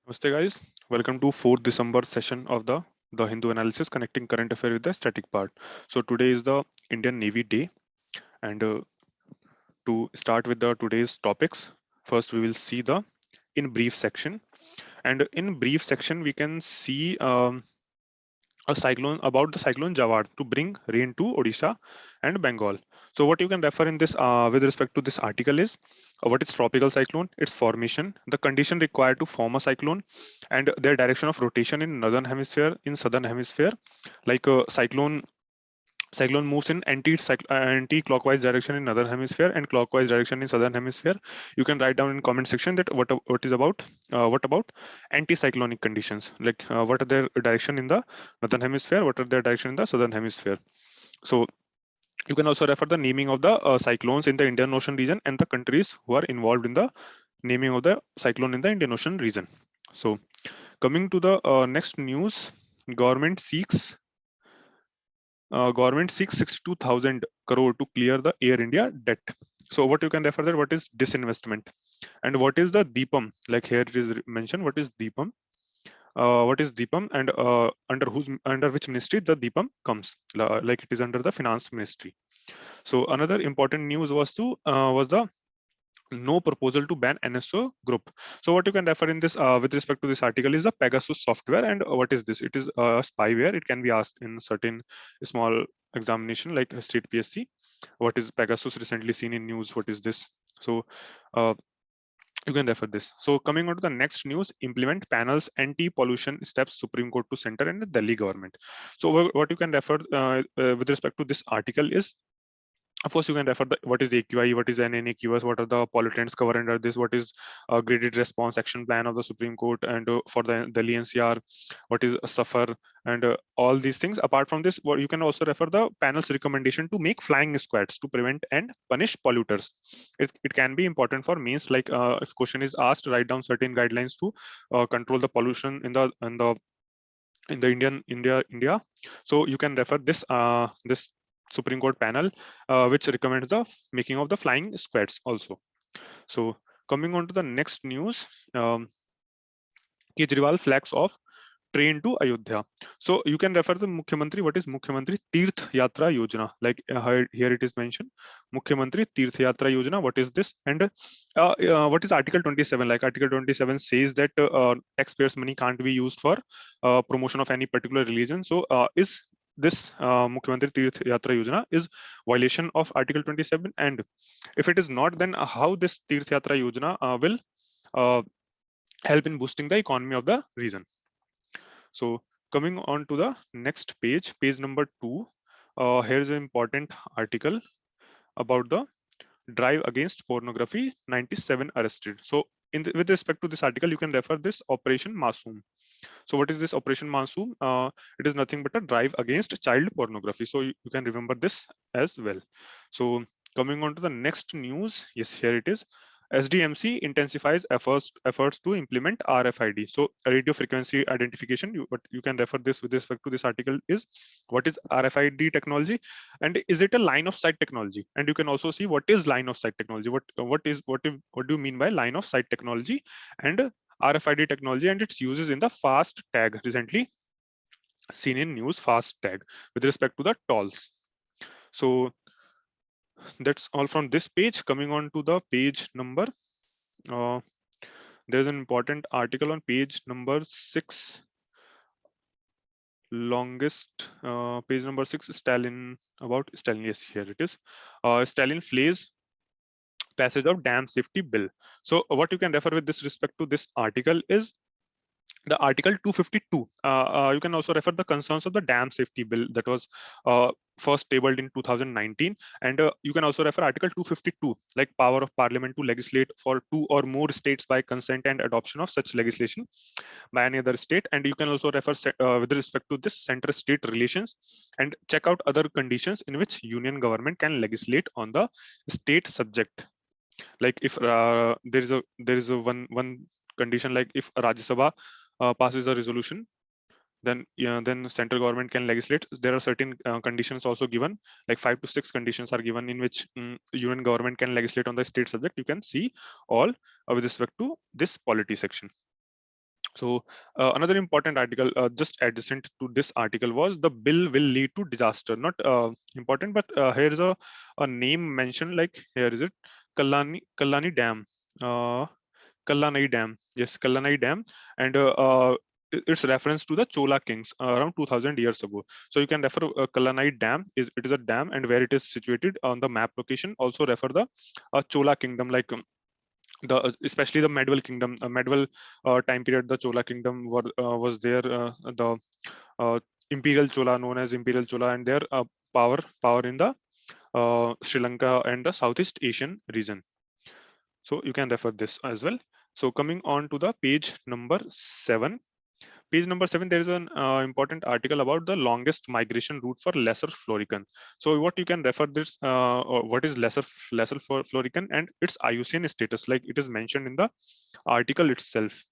Namaste guys, welcome to 4th December session of the Hindu analysis connecting current affair with the static part. So today is the Indian Navy Day and to start with the today's topics, first we will see the in brief section, and in brief section we can see a cyclone about the cyclone Jawad to bring rain to Odisha and Bengal. So what you can refer in this with respect to this article is what is tropical cyclone, its formation, the condition required to form a cyclone, and their direction of rotation in northern hemisphere, in southern hemisphere. Like cyclone moves in anti-clockwise direction in northern hemisphere and clockwise direction in southern hemisphere. You can write down in comment section that what is about what about anticyclonic conditions, like what are their direction in the northern hemisphere, what are their direction in the southern hemisphere. So you can also refer the naming of the cyclones in the Indian Ocean region and the countries who are involved in the naming of the cyclone in the Indian Ocean region. So coming to the next news, government seeks government seeks 62,000 crore to clear the Air India debt. So what you can refer there, what is disinvestment and what is the Deepam? Like here it is mentioned, what is Deepam? What is Deepam and under which ministry the Deepam comes? Like it is under the finance ministry. So another important news was the no proposal to ban NSO group. So what you can refer in this with respect to this article is the Pegasus software, and what is this? It is spyware. It can be asked in certain small examination like state PSC. What is Pegasus recently seen in news? What is this? So uh, you can refer this. So coming on to the next news, implement panels anti-pollution steps Supreme Court to center and the Delhi government. So what you can refer with respect to this article is, of course, you can refer the what is the AQI, what is NNAQS, what are the pollutants covered under this, what is a graded response action plan of the Supreme Court, and for the Delhi NCR, what is a suffer, and all these things. Apart from this, what you can also refer the panel's recommendation to make flying squads to prevent and punish polluters. It can be important for means like if question is asked, write down certain guidelines to control the pollution in the India. So you can refer this Supreme Court panel, which recommends the making of the flying squads also. So coming on to the next news, Kejriwal flags off train to Ayodhya. So you can refer to Mukhyamantri. What is Mukhyamantri Tirth Yatra Yojana? Like here it is mentioned, Mukhyamantri Tirth Yatra Yojana. What is this? And what is Article 27? Like Article 27 says that taxpayers' money can't be used for promotion of any particular religion. So is this Mukhyamantri Tirth Yatra Yojana is violation of Article 27? And if it is not, then how this Tirth Yatra Yojana will uh, help in boosting the economy of the region? So coming on to the next page, page number 2, here's an important article about the drive against pornography, 97 arrested. So with respect to this article, you can refer this Operation Masoom. So what is this Operation Masoom? It is nothing but a drive against child pornography. So you can remember this as well. So coming on to the next news, yes, here it is. SDMC intensifies efforts to implement RFID. So radio frequency identification. But you can refer this with respect to this article is what is RFID technology, and is it a line of sight technology? And you can also see what is line of sight technology. What do you mean by line of sight technology and RFID technology and its uses in the fast tag, recently seen in news, fast tag with respect to the tolls. So that's all from this page. Coming on to the page number, uh, there's an important article on page number 6, longest page number 6, Stalin, about Stalin. Yes, here it is. Stalin flays passage of dam safety bill. So what you can refer with this respect to this article is the article 252. You can also refer the concerns of the dam safety bill that was first tabled in 2019, and you can also refer article 252, like power of parliament to legislate for 2 or more states by consent and adoption of such legislation by any other state. And you can also refer with respect to this center state relations, and check out other conditions in which union government can legislate on the state subject. Like if there is a one condition, like if Rajya Sabha passes a resolution, then then central government can legislate. There are certain conditions also given, like 5 to 6 conditions are given in which union government can legislate on the state subject. You can see all with respect to this polity section. So another important article just adjacent to this article was the bill will lead to disaster. Not important, but here is a name mentioned, like here is it, Kallani Dam. Kallanai Dam. Yes, Kallanai Dam. And it's reference to the Chola kings around 2000 years ago. So you can refer Kallanai Dam, it is a dam, and where it is situated on the map location also refer the Chola kingdom, like the especially the medieval kingdom, medieval time period. The Chola kingdom was there, the uh, imperial Chola, known as imperial Chola, and their power in the Sri Lanka and the Southeast Asian region. So you can refer this as well. So coming on to the page number 7. Page number 7, there is an important article about the longest migration route for lesser florican. So what you can refer this, or what is lesser florican and its IUCN status, like it is mentioned in the article itself.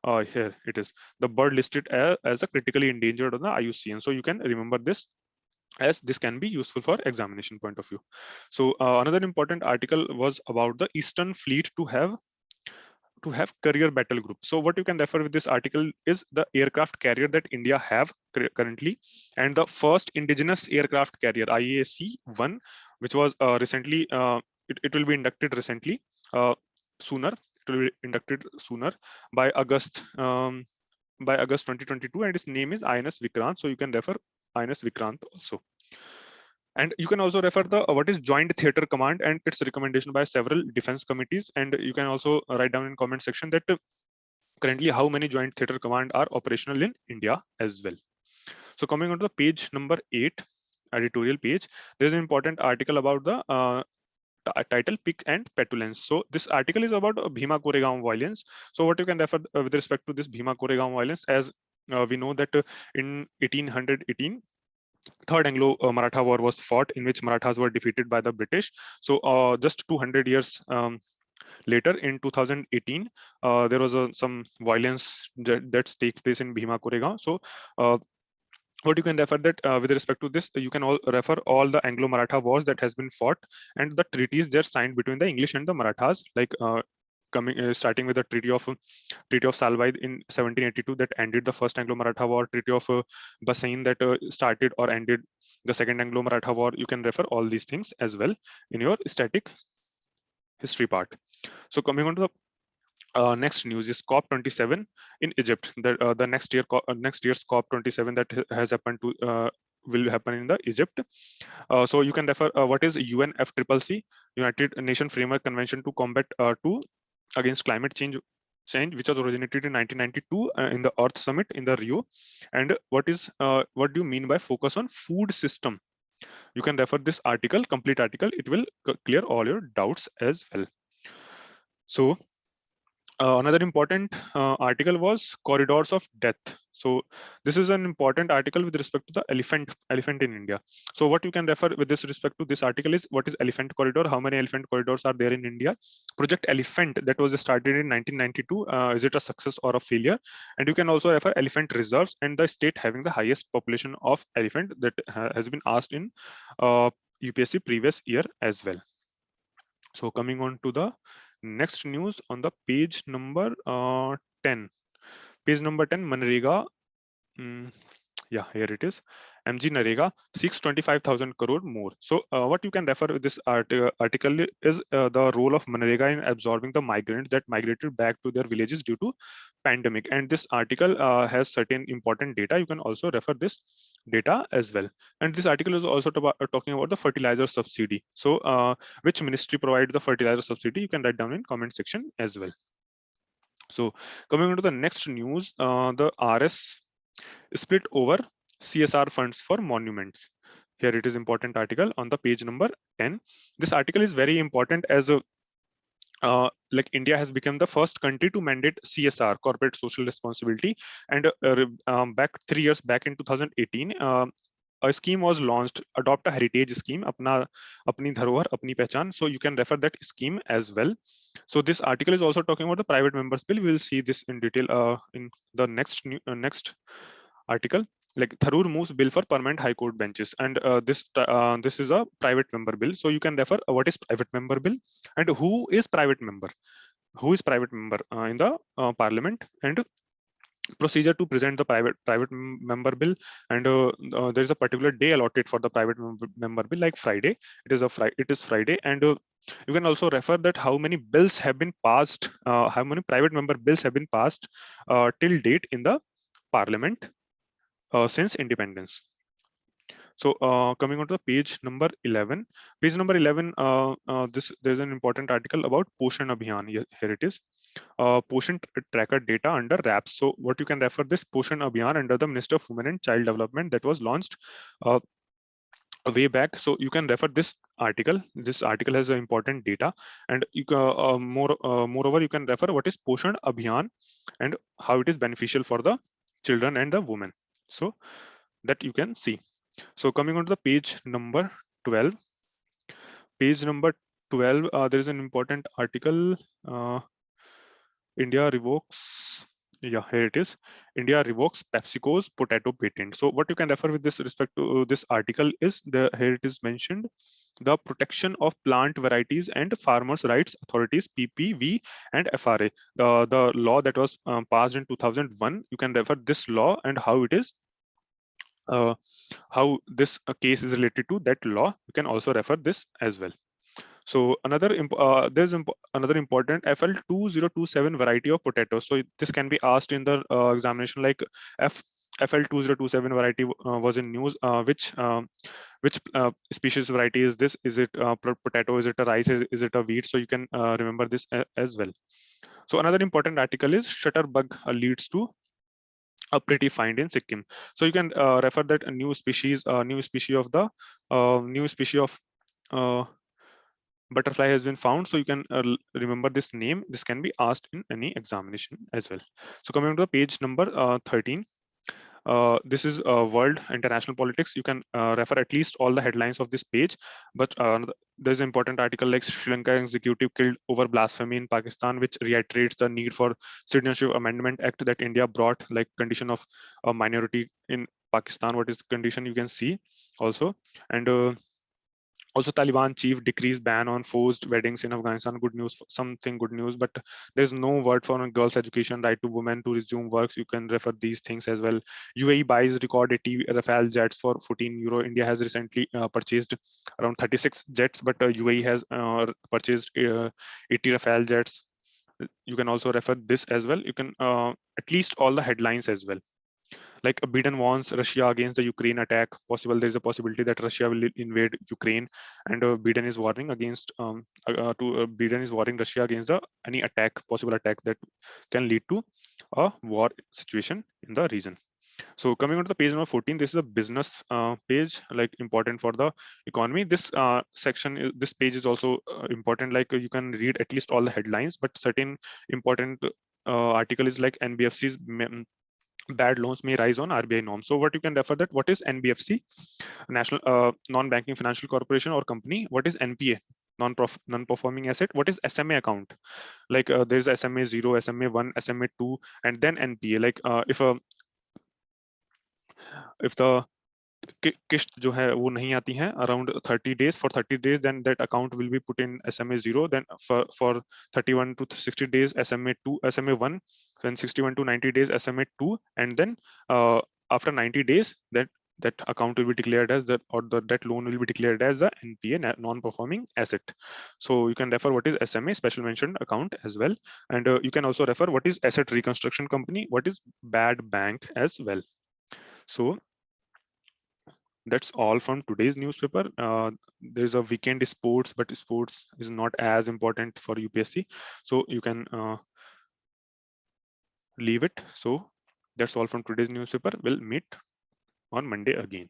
Here it is, the bird listed as a critically endangered on the IUCN. So you can remember this, as this can be useful for examination point of view. So another important article was about the Eastern Fleet to have carrier battle group. So what you can refer with this article is the aircraft carrier that India have currently, and the first indigenous aircraft carrier IAC-1, which was recently, it will be inducted recently, sooner. It will be inducted sooner by August 2022, and its name is INS Vikrant. So you can refer INS Vikrant also. And you can also refer the what is Joint Theater Command and its recommendation by several defense committees. And you can also write down in comment section that currently how many Joint Theater Command are operational in India as well. So coming on to the page number 8, editorial page, there's an important article about the title Pick and Petulance. So this article is about Bhima Koregaon violence. So what you can refer with respect to this Bhima Koregaon violence, as we know that in 1818, Third Anglo-Maratha War was fought, in which Marathas were defeated by the British. So just 200 years later, in 2018, there was some violence that's take place in Bhima Koregaon. So what you can refer that with respect to this, you can refer all the Anglo-Maratha wars that has been fought and the treaties they're signed between the English and the Marathas, like starting with the Treaty of Salwai in 1782 that ended the first Anglo-Maratha War, Treaty of Bassein that started or ended the second Anglo-Maratha War. You can refer all these things as well in your static history part. So coming on to the next news is COP27 in Egypt. The next year's COP27 that has happened to will happen in the Egypt. So you can refer what is UNFCCC, United Nations Framework Convention to combat against climate change, which was originated in 1992 in the Earth Summit in the Rio. And what do you mean by focus on food system? You can refer this article, complete article. It will clear all your doubts as well. So another important article was corridors of death. So this is an important article with respect to the elephant in India. So what you can refer with this respect to this article is what is elephant corridor, how many elephant corridors are there in India, Project Elephant that was started in 1992, is it a success or a failure? And you can also refer elephant reserves and the state having the highest population of elephant that has been asked in UPSC previous year as well. So coming on to the next news on the page number 10. Page number 10, Manrega. Yeah, here it is. MG Narega seeks 25,000 crore more. So what you can refer with this article is the role of Manrega in absorbing the migrants that migrated back to their villages due to pandemic. And this article has certain important data. You can also refer this data as well. And this article is also talking about the fertilizer subsidy. So which ministry provides the fertilizer subsidy? You can write down in comment section as well. So coming on to the next news, the RS split over CSR funds for monuments. Here it is important article on the page number 10. This article is very important as like India has become the first country to mandate CSR, corporate social responsibility, and back 3 years back in 2018, a scheme was launched, adopt a heritage scheme, apni dharohar apni pehchan. So you can refer that scheme as well. So this article is also talking about the private members bill. We will see this in detail in the next article. Like Tharoor moves bill for permanent high court benches, and this is a private member bill. So you can refer what is private member bill and who is private member in the parliament, and procedure to present the private member bill, and there is a particular day allotted for the private member bill, like Friday. It is Friday, and you can also refer that how many bills have been passed, how many private member bills have been passed till date in the parliament since independence. So coming on to the page number 11, there's an important article about Poshan Abhiyan. Here it is. Poshan tracker data under RAPS. So what you can refer this Poshan Abhiyan under the Minister of Women and Child Development that was launched uh, way back. So you can refer this article. This article has important data, and you moreover you can refer what is Poshan Abhiyan and how it is beneficial for the children and the women. So that you can see. So coming on to the page number 12. Page number 12, there is an important article. India revokes, yeah, here it is. India revokes PepsiCo's potato patent. So what you can refer with this respect to this article is here it is mentioned, the Protection of Plant Varieties and Farmers' Rights Authorities, PPV and FRA. The law that was passed in 2001, you can refer this law and how it is how this case is related to that law. You can also refer this as well. So another important FL2027 variety of potato. So this can be asked in the examination, like FL2027 variety was in news. Which species variety is this? Is it potato? Is it a rice? Is it a wheat? So you can remember this as well. So another important article is shutterbug leads to a pretty find in Sikkim. So you can refer that a new species of the new species of butterfly has been found. So you can remember this name. This can be asked in any examination as well. So coming to the page number 13. This is world international politics. You can refer at least all the headlines of this page, but there's an important article like Sri Lanka executive killed over blasphemy in Pakistan, which reiterates the need for Citizenship Amendment Act that India brought, like condition of a minority in Pakistan. What is the condition? You can see also. And also, Taliban chief decrees ban on forced weddings in Afghanistan. Good news, something good news, but there's no word for girls' education, right to women to resume works. You can refer these things as well. UAE buys record 80 Rafale jets for 14 euro. India has recently purchased around 36 jets, but UAE has purchased 80 Rafale jets. You can also refer this as well. You can at least all the headlines as well. Like Biden warns Russia against the Ukraine attack. There is a possibility that Russia will invade Ukraine, and Biden is warning against Biden is warning Russia against any possible attack that can lead to a war situation in the region. So coming on to the page number 14, this is a business page, like important for the economy. This this page is also important. Like you can read at least all the headlines, but certain important article is like NBFC's bad loans may rise on RBI norms. So what you can refer that, what is NBFC, National Non-Banking Financial Corporation or company? What is NPA, non-performing asset? What is SMA account? Like there's SMA 0, SMA 1, SMA 2, and then NPA. Like if the किस्त जो है वो नहीं आती है around 30 days, for 30 days then that account will be put in SMA 0, then for 31 to 60 days SMA 2, SMA 1, then 61 to 90 days SMA 2, and then after 90 days that account will be declared as that loan will be declared as the NPA, non-performing asset. So you can refer what is SMA, special mention account, as well, and you can also refer what is asset reconstruction company, what is bad bank as well. So that's all from today's newspaper. There's a weekend sports, but sports is not as important for UPSC, so you can leave it. So that's all from today's newspaper. We'll meet on Monday again.